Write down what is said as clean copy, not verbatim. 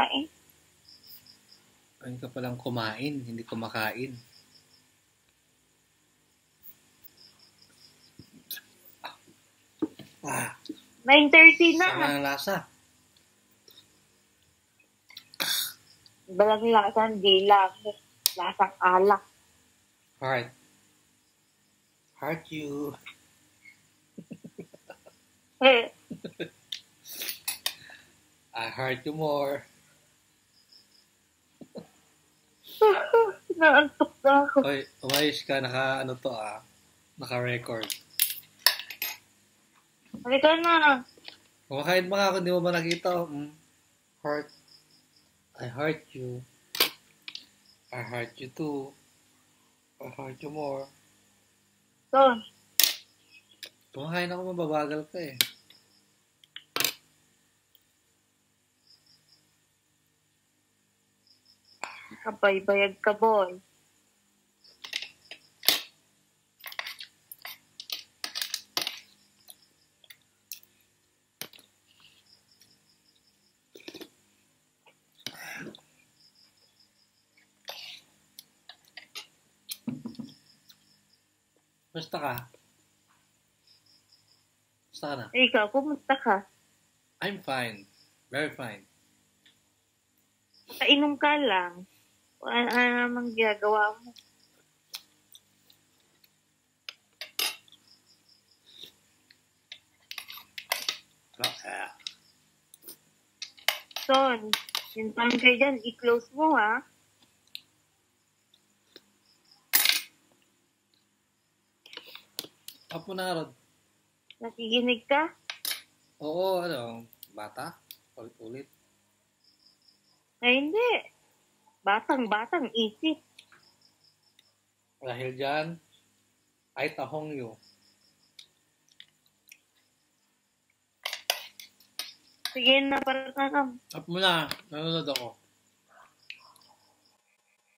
Kain. Ayun ka palang kumain, hindi kumakain. Ah, 9:30 na. sama ng lasa. Balang lasang dila. Lasang alak. Heart. Heart you. I heart you more. Naantok na ako. Hoy, umayos ka, naka-record. Halika na. Kumakain ba nga kung di mo ba nakita? Heart. I heart you. I heart you too. I heart you more. Son, Kumakain ako, mababagal ka eh. kabaybayag ka, boy. Basta ka? Basta ka na? Ikaw, kumusta ka? I'm fine. Very fine. Kainom ka lang. Ano namang ginagawa mo? Okay. Son, yung time kayo dyan, i-close mo, ha? Apo na Rod. Nakikinig ka? Oo, bata? Ulit-ulit. Ay, hindi. Batang-batang isip. Dahil dyan, ay tahong yu. Sige na, para ka. Apo na, nanonood ako.